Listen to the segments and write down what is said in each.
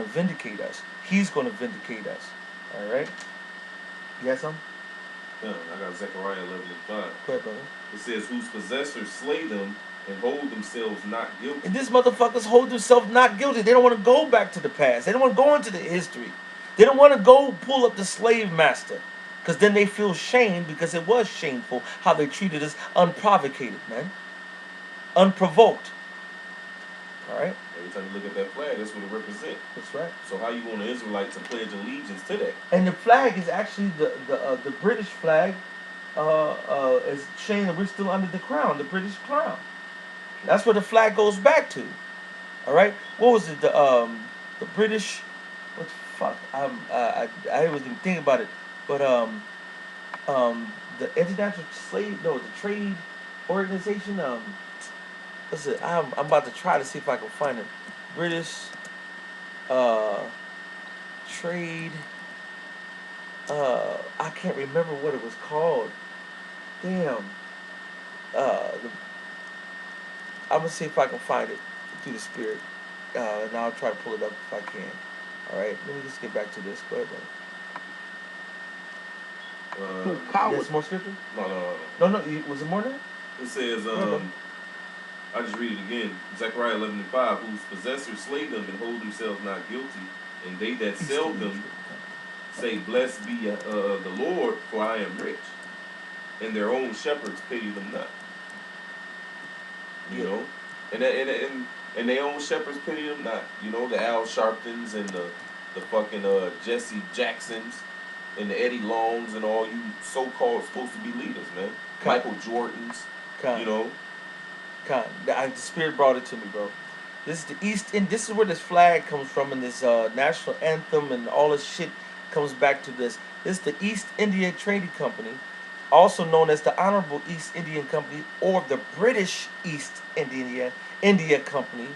vindicate us. He's going to vindicate us. All right? You got something? Yeah, I got Zechariah 11:5. Go ahead, brother. It says, whose possessors slay them and hold themselves not guilty. And these motherfuckers hold themselves not guilty. They don't want to go back to the past. They don't want to go into the history. They don't want to go pull up the slave master. Because then they feel shame because it was shameful how they treated us unprovocated, man. Unprovoked. All right? Every time you look at that flag, that's what it represents. That's right. So how you want the Israelites to pledge allegiance to that? And the flag is actually the British flag. Is showing that we're still under the crown, the British crown. That's where the flag goes back to. All right. What was it? The British. What the fuck? I wasn't even thinking about it. But the International the Trade Organization. What's it? I'm about to try to see if I can find it. British Trade. I can't remember what it was called. Damn. I'm gonna see if I can find it through the spirit, and I'll try to pull it up if I can. All right, let me just get back to this. Go ahead, brother. Yes, more scripture? No. Was it more than that? It says, I just read it again. Zechariah 11:5, whose possessors slay them and hold themselves not guilty, and they that sell them say, blessed be the Lord, for I am rich. And their own shepherds pity them not. You know? And their own shepherds pity them not. You know, the Al Sharptons and the fucking Jesse Jacksons and the Eddie Longs and all you so-called supposed to be leaders, man. Michael Jordans. You know? The spirit brought it to me, bro. This is the East End. This is where this flag comes from, and this national anthem and all this shit comes back to this. This is the East India Trading Company, also known as the Honorable East Indian Company or the British East India Company.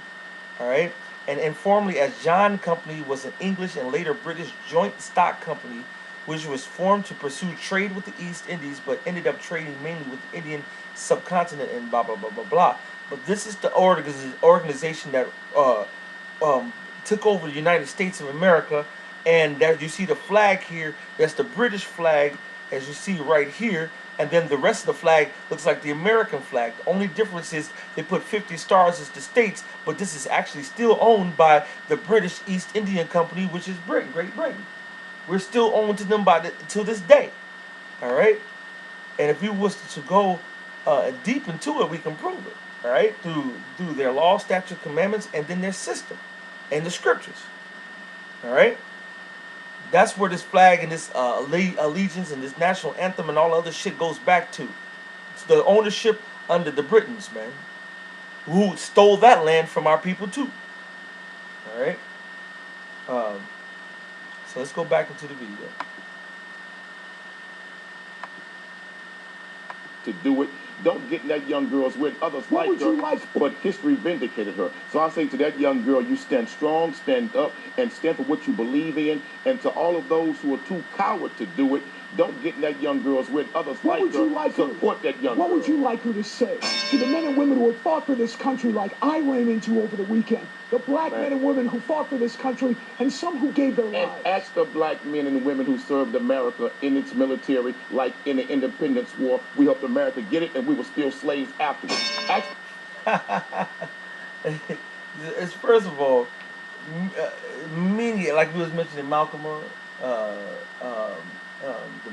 All right, and informally as John Company, was an English and later British joint stock company, which was formed to pursue trade with the East Indies, but ended up trading mainly with the Indian subcontinent and blah blah blah blah blah. But this is the organization that took over the United States of America. And that you see the flag here, that's the British flag, as you see right here. And then the rest of the flag looks like the American flag. The only difference is they put 50 stars as the states, but this is actually still owned by the British East Indian Company, which is Britain, Great Britain. We're still owned to them till this day. All right? And if we was to go deep into it, we can prove it. All right? Through their law, statute, commandments, and then their system and the scriptures. All right? That's where this flag and this allegiance and this national anthem and all the other shit goes back to. It's the ownership under the Britons, man, who stole that land from our people too. All right. So let's go back into the video. To do it. Don't get in that young girl's with others like her, but history vindicated her. So I say to that young girl, you stand strong, stand up, and stand for what you believe in. And to all of those who are too coward to do it, don't get in that young girl's with others like her. Support that young girl. What would you like her to say to the men and women who have fought for this country like I ran into over the weekend? The black men and women who fought for this country and some who gave their lives. And ask the black men and women who served America in its military, like in the Independence War. We helped America get it, and we were still slaves afterwards. It's first of all, many, like we was mentioning Malcolm, the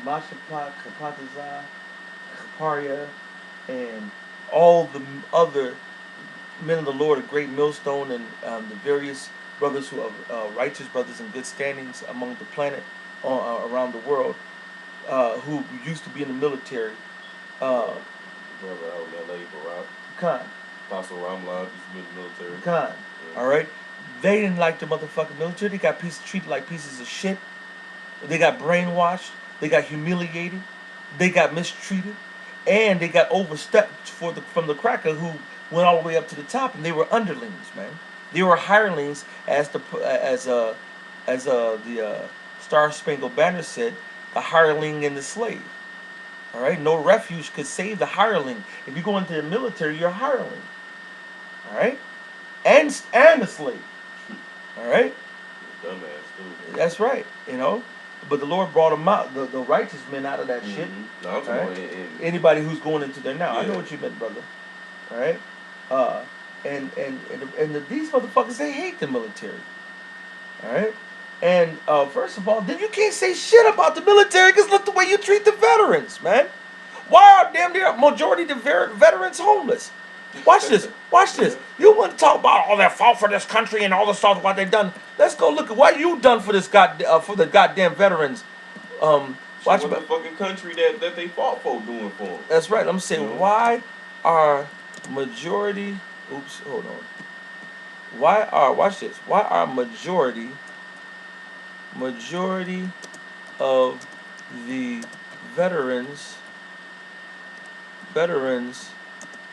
Mashapat, Kapataza, Kaparia, and all the other men of the Lord, a great millstone, and the various brothers who are righteous brothers in good standings among the planet around the world, who used to be in the military. Brother out in L.A., Barak. Khan. Apostle Ramlad used to be in the military. Khan. Yeah. All right? They didn't like the motherfucking military. They got treated like pieces of shit. They got brainwashed. They got humiliated. They got mistreated. And they got overstepped from the cracker who went all the way up to the top, and they were underlings, man. They were hirelings, as the Star Spangled Banner said, the hireling and the slave. All right, no refuge could save the hireling. If you go into the military, you're a hireling. All right, and a slave. All right, Dumbass too. That's right, you know. But the Lord brought them out, the righteous men out of that shit. No, I'm talking Right? about Anybody who's going into there now, I know Yeah. what you meant, brother. All right, these motherfuckers, they hate the military. All right, and first of all, then you can't say shit about the military because look the way you treat the veterans, man. Why are damn near majority of the veterans homeless? Watch this. Watch this. You want to talk about all that fought for this country and all the stuff what they done? Let's go look at what you done for this for the goddamn veterans. Watch what the fucking country that they fought for doing for them. That's right. I'm saying why are majority? Oops. Hold on. Watch this? Why are majority of the veterans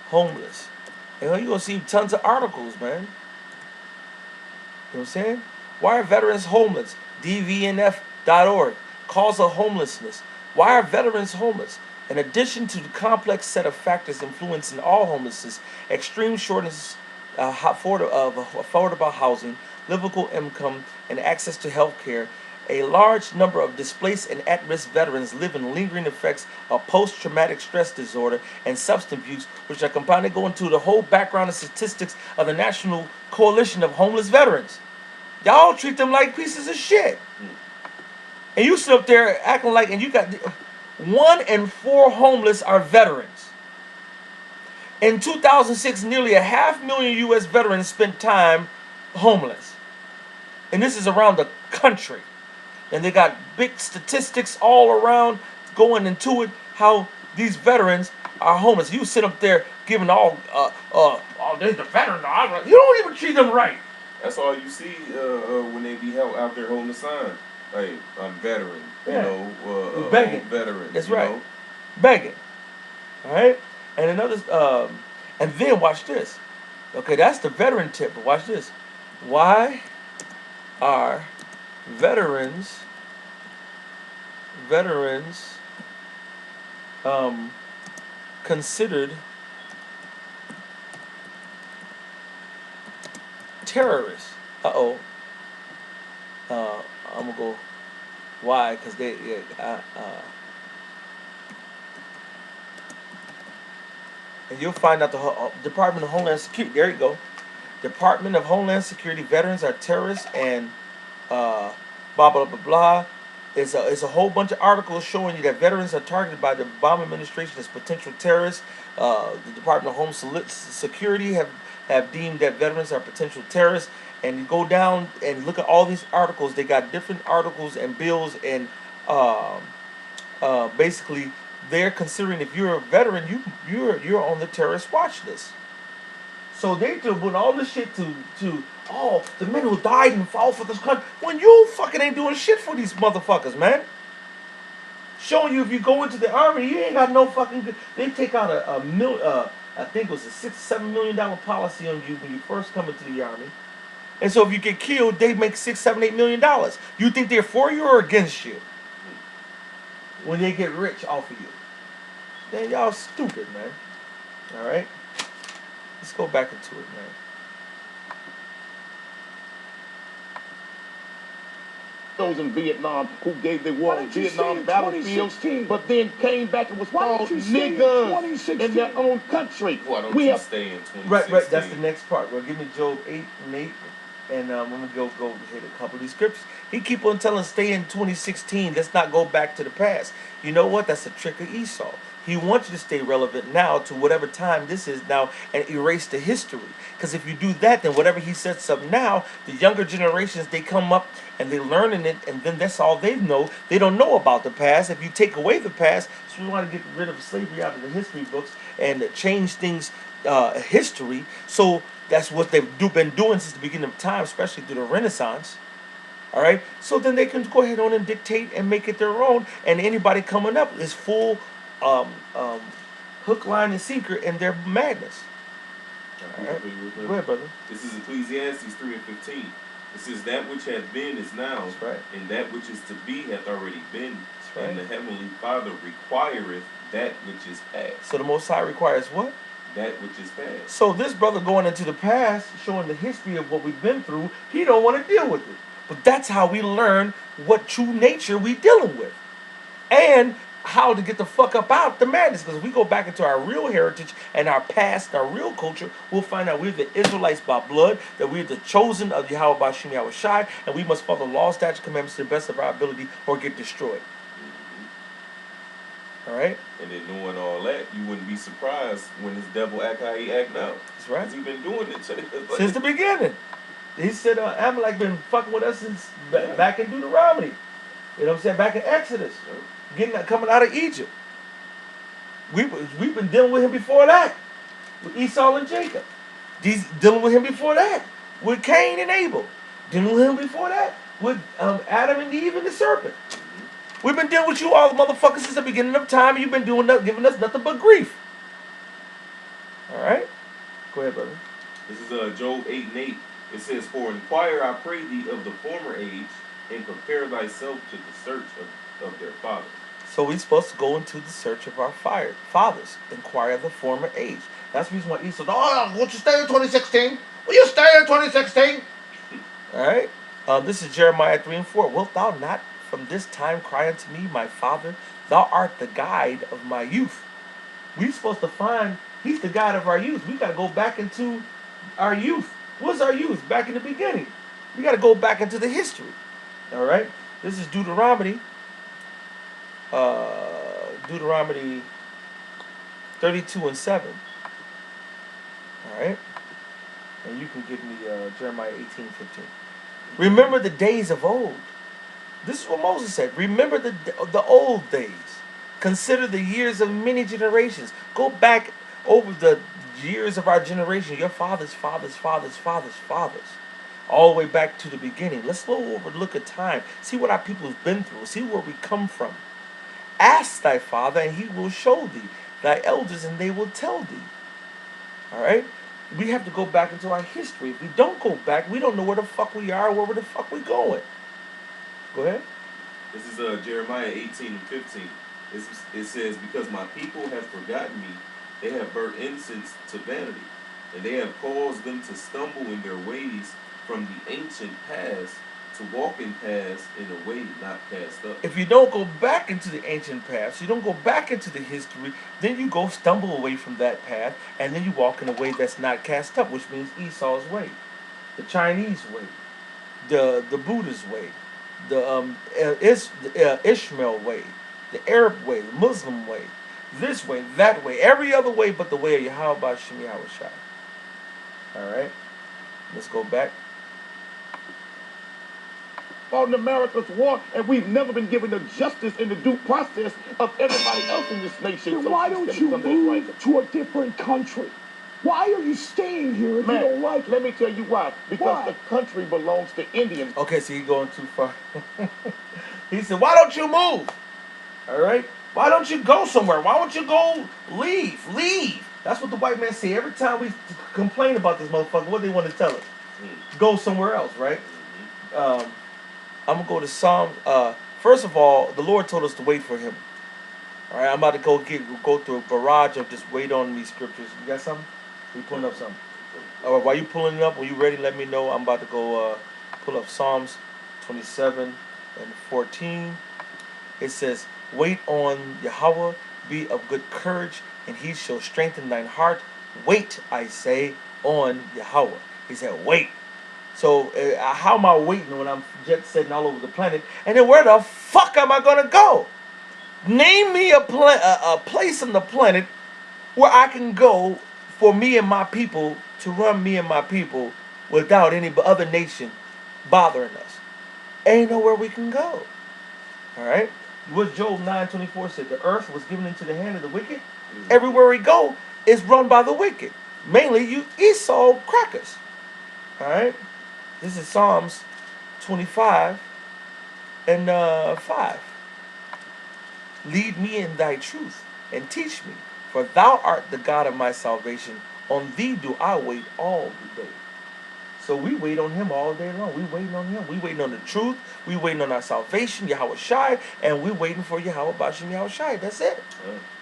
homeless? And you're gonna see tons of articles, man. You know what I'm saying? Why are veterans homeless? DVNF.org. Cause of homelessness. Why are veterans homeless? In addition to the complex set of factors influencing all homelessness, extreme shortness of affordable housing, livable income, and access to health care, a large number of displaced and at-risk veterans live in lingering effects of post-traumatic stress disorder and substance abuse, which are compounded go into the whole background and statistics of the National Coalition of Homeless Veterans. Y'all treat them like pieces of shit. And you sit up there acting like, and you got 1 in 4 homeless are veterans. In 2006, nearly 500,000 U.S. veterans spent time homeless. And this is around the country. And they got big statistics all around going into it, how these veterans are homeless. You sit up there giving there's the veteran. You don't even treat them right. That's all you see when they be out there holding the sign. Like, I'm veteran, begging. Veteran. That's right. Begging. All right? And and then watch this. Okay, that's the veteran tip, but watch this. Why are veterans considered terrorists? I'm gonna go. Why? Because and you'll find out the Department of Homeland Security. There you go. Department of Homeland Security. Veterans are terrorists and blah blah blah blah. It's a whole bunch of articles showing you that veterans are targeted by the Obama administration as potential terrorists. The Department of Homeland Security have deemed that veterans are potential terrorists. And you go down and look at all these articles. They got different articles and bills, and basically they're considering if you're a veteran, you're on the terrorist watch list. So they doing all this shit to the men who died and fought for this country when you fucking ain't doing shit for these motherfuckers, man. Showing you if you go into the army, you ain't got no fucking good. They take out I think it was a $6-7 million policy on you when you first come into the army. And so if you get killed, they make $6-8 million. You think they're for you or against you? When they get rich off of you. Then y'all stupid, man. All right? Let's go back into it, man. Those in Vietnam who gave the world Vietnam battlefields, but then came back and was called niggas in their own country. Why don't you stay in 2016? Right. That's the next part. Well, give me Job 8:8. And I'm going to go hit a couple of these scriptures. He keep on telling us stay in 2016. Let's not go back to the past. You know what? That's a trick of Esau. He wants you to stay relevant now to whatever time this is now and erase the history. Because if you do that, then whatever he sets up now, the younger generations, they come up and they're learning it, and then that's all they know. They don't know about the past. If you take away the past, so we want to get rid of slavery out of the history books and change things, history. So that's what they've been doing since the beginning of time, especially through the Renaissance. All right? So then they can go ahead on and dictate and make it their own. And anybody coming up is full hook, line, and sinker in their madness. All right? Go ahead, brother. This is Ecclesiastes 3:15. It says, that which hath been is now, right. And that which is to be hath already been. Right. And the Heavenly Father requireth that which is past. So the Most High requires what? That which is past. So this brother going into the past, showing the history of what we've been through, he don't want to deal with it. But that's how we learn what true nature we dealing with. And how to get the fuck up out the madness. Because if we go back into our real heritage and our past, our real culture, we'll find out we're the Israelites by blood, that we're the chosen of Yahweh Bashim Yahweh Shai, and we must follow the law, statute, commandments to the best of our ability or get destroyed. All right? And then knowing all that, you wouldn't be surprised when this devil act how he act now. That's right. 'Cause he been doing it Since the beginning. He said Amalek been fucking with us since back in Deuteronomy. You know what I'm saying? Back in Exodus. Coming out of Egypt. We've been dealing with him before that. With Esau and Jacob. Dealing with him before that. With Cain and Abel. Dealing with him before that. With Adam and Eve and the serpent. We've been dealing with you all motherfuckers since the beginning of time, and you've been giving us nothing but grief. Alright? Go ahead, brother. This is Job 8:8. It says, "For inquire, I pray thee, of the former age, and prepare thyself to the search of their fathers." So we're supposed to go into the search of our fathers. Inquire the former age. That's the reason why Esau said, "Oh, won't you stay in 2016? Will you stay in 2016? Alright? This is Jeremiah 3:4. "Wilt thou not from this time cry unto me, my father? Thou art the guide of my youth." We're supposed to find he's the guide of our youth. We got to go back into our youth. What's our youth? Back in the beginning. We got to go back into the history. All right? This is Deuteronomy. Deuteronomy 32:7. All right? And you can give me Jeremiah 18:15. "Remember the days of old." This is what Moses said. "Remember the old days. Consider the years of many generations." Go back over the years of our generation. Your fathers, all the way back to the beginning. Let's go over, look at time. See what our people have been through. See where we come from. "Ask thy father, and he will show thee. Thy elders, and they will tell thee." All right? We have to go back into our history. If we don't go back, we don't know where the fuck we are, where the fuck we going. Go ahead. This is Jeremiah 18:15. It says, "Because my people have forgotten me, they have burnt incense to vanity, and they have caused them to stumble in their ways from the ancient paths, to walk in paths in a way not cast up." If you don't go back into the ancient paths, you don't go back into the history, then you go stumble away from that path, and then you walk in a way that's not cast up, which means Esau's way, the Chinese way, the Buddha's way, the Ishmael way, the Arab way, the Muslim way, this way, that way, every other way but the way of Yahweh Bashim Yahweh Shai. All right, let's go back. On America's war, and we've never been given the justice and the due process of everybody else in this nation. Then So why don't you something move right. to a different country? Why are you staying here if you Man, don't like it? let me tell you why. Because Why? the country belongs to Indians. Okay, so you're going too far. He said, "Why don't you move? All right? Why don't you go somewhere? Why don't you go leave? Leave." That's what the white man say every time we complain about this motherfucker. What they want to tell us? Go somewhere else, right? I'm going to go to Psalm. First of all, the Lord told us to wait for him. All right, I'm about to go through a barrage of just wait on these scriptures. You got something? You pulling up something? All right, while you pulling it up, when you ready, let me know. I'm about to go pull up Psalms 27 and 14. It says, "Wait on Yahweh, be of good courage, and he shall strengthen thine heart. Wait, I say, on Yahweh." He said, wait. So how am I waiting when I'm jet setting all over the planet? And then where the fuck am I going to go? Name me a place on the planet where I can go for me and my people, to run me and my people without any other nation bothering us. Ain't nowhere we can go. All right? What Job 9:24 said, "The earth was given into the hand of the wicked." Everywhere we go is run by the wicked. Mainly you Esau crackers. All right? This is Psalms 25 and 5. "Lead me in thy truth and teach me, for thou art the God of my salvation. On thee do I wait all the day." So we wait on him all day long. We waiting on him. We waiting on the truth. We waiting on our salvation, Yahweh Shai, and we waiting for Yahweh Bashim Yahweh Shai. That's it.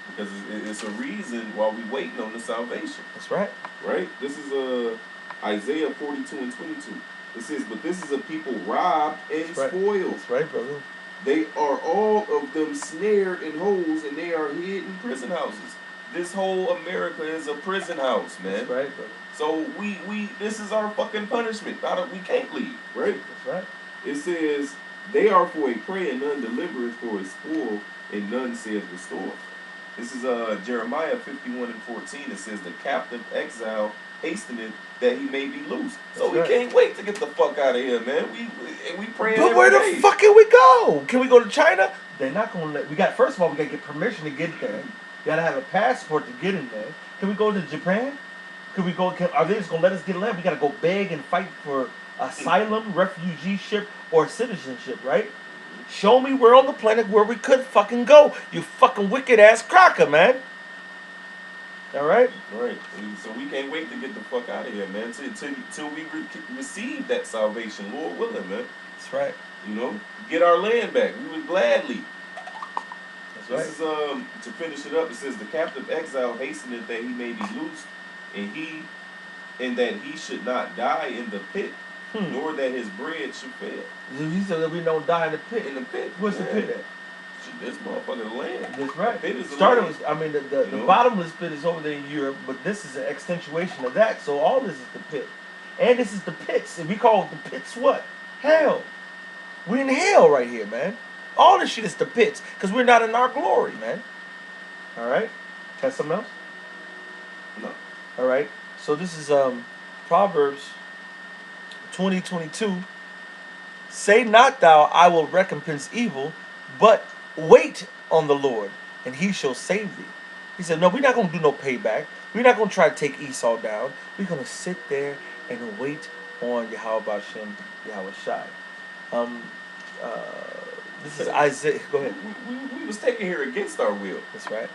Because it's a reason why we waiting on the salvation. That's right. Right? This is Isaiah 42 and 22. It says, but this is a people robbed and spoiled. That's right, brother. They are all of them snared in holes, and they are hid in prison houses. This whole America is a prison house, man. That's right, brother. So this is our fucking punishment. We can't leave, right? That's right. It says, they are for a prey, and none delivereth, for a spoil, and none says restore. This is Jeremiah 51:14. It says, the captive exile hasteneth that he may be loose. So we can't wait to get the fuck out of here, man. We praying. But where the fuck can we go? Can we go to China? They're not gonna let. First of all, we gotta get permission to get there. You gotta have a passport to get in there. Can we go to Japan? Can we go? Are they just gonna let us get in there? We gotta go beg and fight for asylum, refugeeship, or citizenship, right? Show me where on the planet where we could fucking go. You fucking wicked ass cracker, man. All right? Right. So we can't wait to get the fuck out of here, man. Till we receive that salvation, Lord willing, man. That's right. You know, get our land back. We would gladly. That's right. This is to finish it up. It says, the captive exile hasteneth that he may be loosed, and that he should not die in the pit, nor that his bread should fail. He said that we don't die in the pit. In the pit. What's the pit at? This motherfucking land. That's right. The pit is the bottomless pit is over there in Europe, but this is an extension of that. So all this is the pit, and this is the pits, and we call it the pits what? Hell. We're in hell right here, man. All this shit is the pits, because we're not in our glory, man. All right. Got something else? No. All right. So this is Proverbs 20:22. Say not thou, I will recompense evil, but wait on the Lord, and he shall save thee. He said, no, we're not going to do no payback. We're not going to try to take Esau down. We're going to sit there and wait on Yahweh Shem, Yahweh Shai. This is Isaiah. Go ahead. We was taken here against our will. That's right.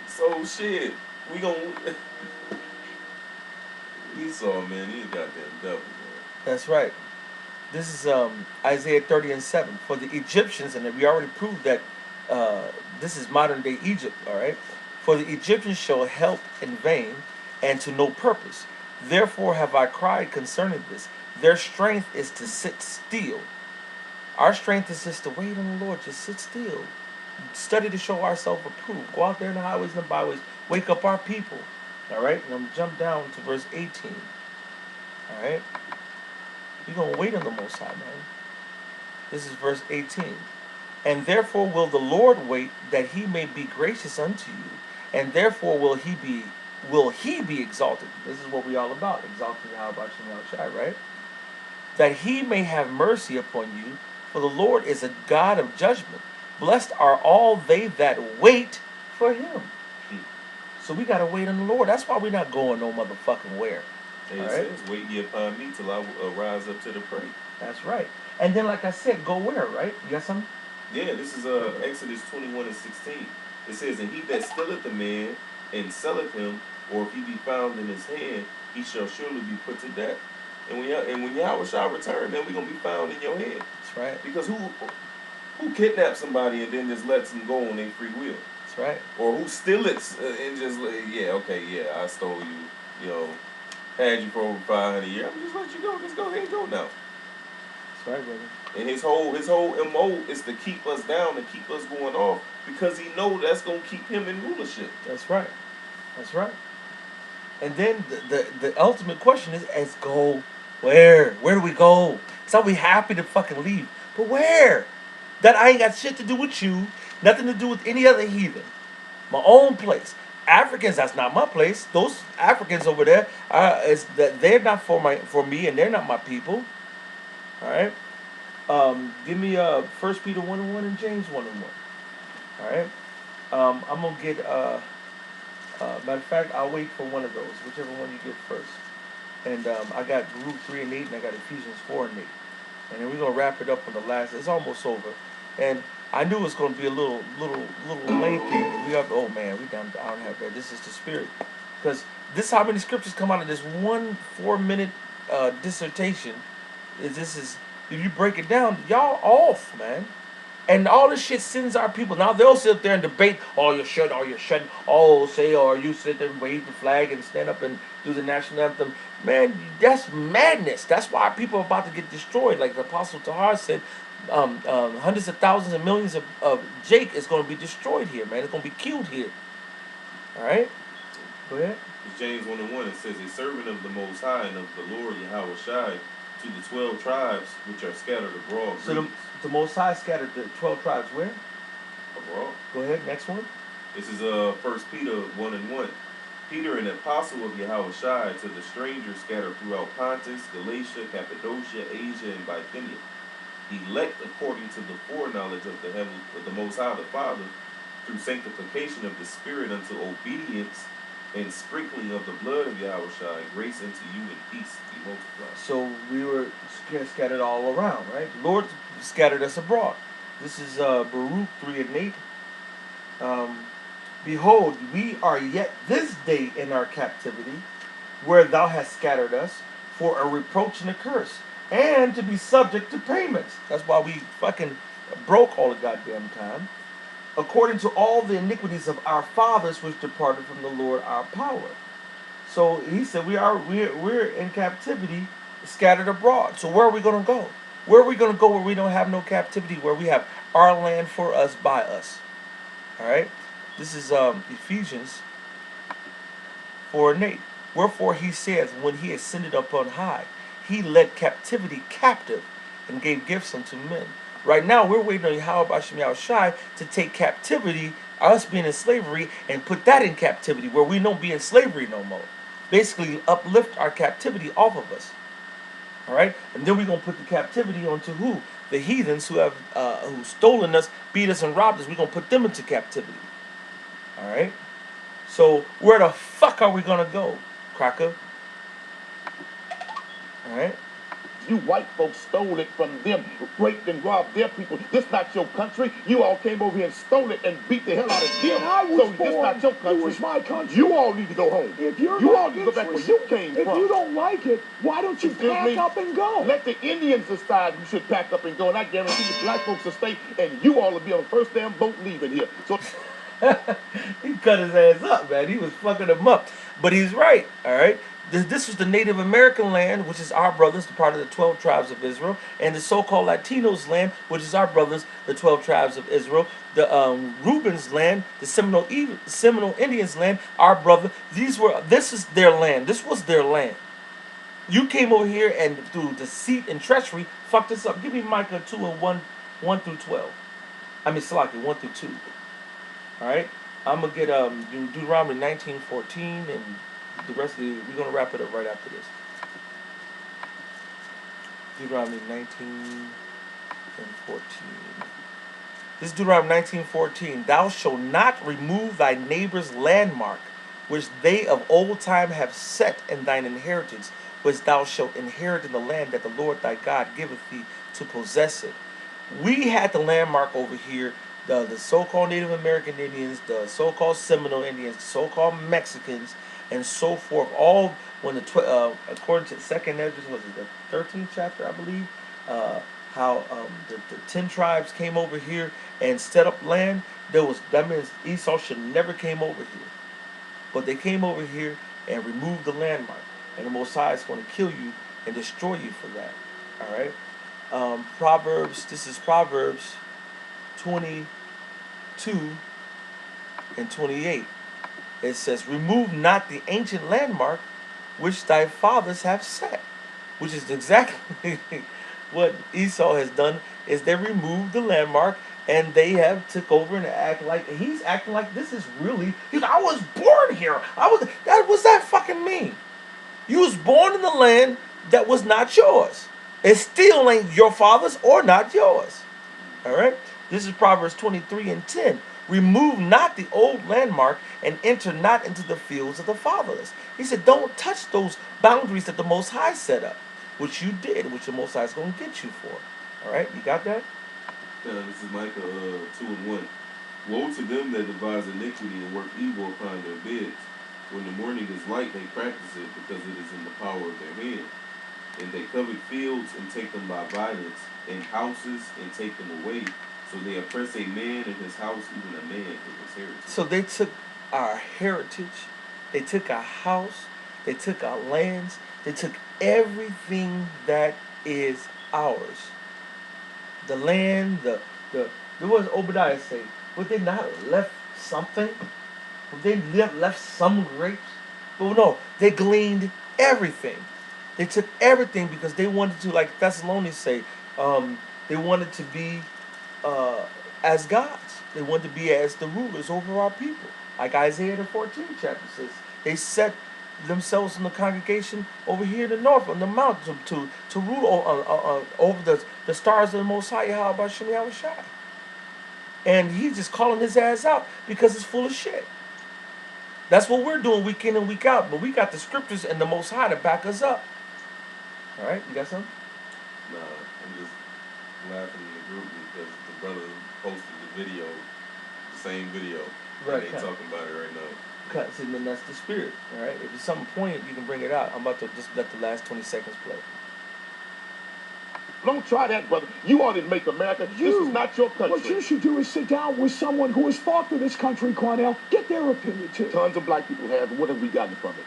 So shit, we gonna Esau, man, he's a goddamn devil, man. That's right. This is Isaiah 30:7. For the Egyptians, and we already proved that this is modern day Egypt, all right? For the Egyptians shall help in vain and to no purpose. Therefore have I cried concerning this. Their strength is to sit still. Our strength is just to wait on the Lord. Just sit still. Study to show ourselves approved. Go out there in the highways and the byways. Wake up our people. All right? And I'm going to jump down to verse 18. All right? You're going to wait on the Most High, man. This is verse 18. And therefore will the Lord wait, that he may be gracious unto you. And therefore will he be exalted. This is what we all about. Exalting Yahweh Shem Shai, right? That he may have mercy upon you. For the Lord is a God of judgment. Blessed are all they that wait for him. So we got to wait on the Lord. That's why we're not going no motherfucking where. It says, wait ye upon me till I rise up to the prey. That's right. And then, like I said, go where, right? You got something? Yeah, this is Exodus 21:16. It says, and he that stealeth a man and selleth him, or if he be found in his hand, he shall surely be put to death. And when Yahweh shall return, then we're going to be found in your hand. That's right. Because who kidnaps somebody and then just lets them go on their free will? That's right. Or who steal it and just I stole you, had you for over 500 years. I'm just let you go. Just go ahead and go now. That's right, brother. And his whole MO is to keep us down and keep us going off because he know that's going to keep him in rulership. That's right. That's right. And then the ultimate question is go where? Where do we go? So we happy to fucking leave. But where? That I ain't got shit to do with you. Nothing to do with any other heathen. My own place. Africans, that's not my place. Those Africans over there, they're not for me, and they're not my people. All right. Give me 1 Peter 1:1 and James 1:1. All right. I'm gonna get matter of fact, I'll wait for one of those, whichever one you get first. And I got Luke 3:8, and I got Ephesians 4:8. And then we're gonna wrap it up on the last. It's almost over. And I knew it was gonna be a little lengthy. We have I don't have that. This is the spirit, because this how many scriptures come out of this 1 4-minute dissertation. If you break it down, y'all off, man. And all this shit sends our people. Now they'll sit there and debate, oh, you should, or you shouldn't. Oh, say, or you sit there and wave the flag and stand up and do the national anthem. Man, that's madness. That's why people are about to get destroyed. Like the Apostle Tahar said, hundreds of thousands and millions of Jake is going to be destroyed here, man. It's going to be killed here. All right? Go ahead. James 1:1, it says, a servant of the Most High and of the Lord Yahweh Shai, to the 12 tribes which are scattered abroad. So the Most High scattered the 12 tribes where? Abroad. Go ahead, next one. This is 1 Peter 1:1. Peter, an apostle of Yahweh Shai, to the strangers scattered throughout Pontus, Galatia, Cappadocia, Asia, and Bithynia, elect according to the foreknowledge of the Most High the Father, through sanctification of the Spirit unto obedience and sprinkling of the blood of Yahweh Shai, grace unto you and peace be multiplied. So we were scattered all around, right? The Lord scattered us abroad. This is Baruch 3:8. Behold, we are yet this day in our captivity, where thou hast scattered us, for a reproach and a curse, and to be subject to payments. That's why we fucking broke all the goddamn time. According to all the iniquities of our fathers which departed from the Lord our power. So he said we're in captivity, scattered abroad. So where are we going to go? Where are we going to go where we don't have no captivity, where we have our land for us, by us? All right? This is Ephesians 4:8. Wherefore he says, when he ascended upon high, he led captivity captive and gave gifts unto men. Right now, we're waiting on Yahweh Hashem Yahushai to take captivity, us being in slavery, and put that in captivity where we don't be in slavery no more. Basically, uplift our captivity off of us. All right? And then we're going to put the captivity onto who? The heathens who have who stolen us, beat us, and robbed us. We're going to put them into captivity. All right? So where the fuck are we going to go, Cracker? All right? You white folks stole it from them, raped and robbed their people. This not your country. You all came over here and stole it and beat the hell out of them. I was so born, this not your country. it was my country. You all need to go home. If you're you not all need to go back where you came if from. you don't like it, why don't you pack up and go? Let the Indians decide who should pack up and go, and I guarantee you black folks will stay, and you all will be on the first damn boat leaving here. So he cut his ass up, man. He was fucking him up. But he's right, all right? This was the Native American land, which is our brothers, the part of the 12 tribes of Israel, and the so-called Latinos land, which is our brothers, the 12 tribes of Israel. The Rubens land, the Seminole Indians land, our brother. This is their land. This was their land. You came over here and through deceit and treachery fucked us up. Give me Micah 2:1 through 12. I mean, Salaki 1 through 2. All right, I'm gonna get Deuteronomy 19:14 and the rest of we're gonna wrap it up right after this. Deuteronomy 19 and 14. This is Deuteronomy 19:14. Thou shalt not remove thy neighbor's landmark, which they of old time have set in thine inheritance, which thou shalt inherit in the land that the Lord thy God giveth thee to possess it. We had the landmark over here. The so-called Native American Indians, the so-called Seminole Indians, the so-called Mexicans, and so forth. All when according to Second Ezra, was it the 13th chapter, I believe, how the 10 tribes came over here and set up land. That means Esau should never came over here, but they came over here and removed the landmark, and the Most High is going to kill you and destroy you for that. All right, Proverbs. This is Proverbs 22 and 28. It says, remove not the ancient landmark which thy fathers have set. Which is exactly what Esau has done, is they removed the landmark and they have took over and he's acting like this is really, I was born here. What's that fucking mean? You was born in the land that was not yours. It still ain't your father's or not yours. All right? This is Proverbs 23 and 10. Remove not the old landmark and enter not into the fields of the fatherless. He said, don't touch those boundaries that the Most High set up, which you did, which the Most High is going to get you for. All right? You got that? This is Micah 2:1. Woe to them that devise iniquity and work evil upon their beds. When the morning is light, they practice it because it is in the power of their hand. And they covet fields and take them by violence, and houses and take them away. So they oppress a man in his house, even a man in his heritage. So they took our heritage, they took our house, they took our lands, they took everything that is ours. The land, what does Obadiah say? Would they not have left something? Would they left some grapes? But no, they gleaned everything. They took everything because they wanted to, like Thessalonians say, they wanted to be as gods. They wanted to be as the rulers over our people. Like Isaiah the 14th chapter says, they set themselves in the congregation over here in the north on the mountain to rule over the stars of the Most High Yahweh Shem Yahweh Shai. And he's just calling his ass out because it's full of shit. That's what we're doing week in and week out. But we got the scriptures and the Most High to back us up. All right, you got something? Nah, I'm just laughing in the group because the brother posted the video, the same video. Right. And they talking about it right now. Cuts, and then that's the spirit. All right. If it's something poignant, you can bring it out. I'm about to just let the last 20 seconds play. Don't try that, brother. You ought to make America. This is not your country. What you should do is sit down with someone who has fought for this country, Cornell. Get their opinion, too. Tons of black people have. What have we gotten from it?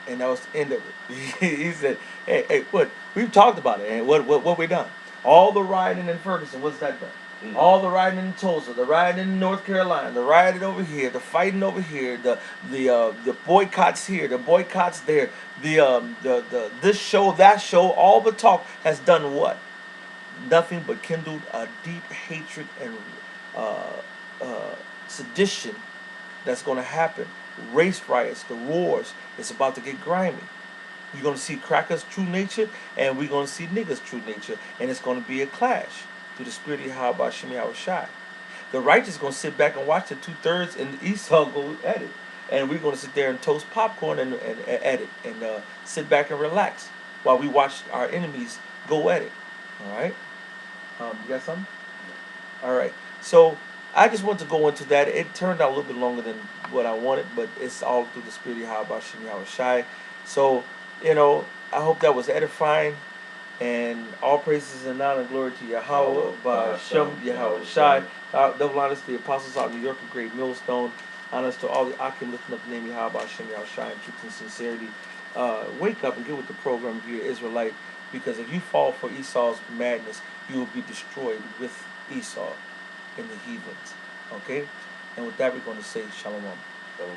And that was the end of it. He said, hey, what? We've talked about it, and what we done? All the rioting in Ferguson, what's that done? Mm-hmm. All the rioting in Tulsa, the rioting in North Carolina, the rioting over here, the fighting over here, the boycotts here, the boycotts there, the this show, that show, all the talk has done what? Nothing but kindled a deep hatred and sedition that's going to happen. Race riots, the wars, it's about to get grimy. You're going to see crackers' true nature, and we're going to see niggas' true nature, and it's going to be a clash through the spirit of Yahweh Shem Yahweh Shai. The righteous going to sit back and watch the 2/3 and the Esau go at it, and we're going to sit there and toast popcorn and at it, and sit back and relax while we watch our enemies go at it. All right, you got something? All right, so I just want to go into that. It turned out a little bit longer than what I wanted, but it's all through the spirit of Yahweh Shem Yahweh Shai. So, I hope that was edifying. And all praises and honor and glory to Yahweh, by Shem Yahweh Shai. Double honors to the apostles out in New York, a great millstone. Honors to all the Akim lifting up the name of Yahweh, by Shem Yahweh Shai, in truth and sincerity. Wake up and get with the program if you're an Israelite, because if you fall for Esau's madness, you will be destroyed with Esau and the heathens. Okay? And with that, we're going to say Shalom. Shalom.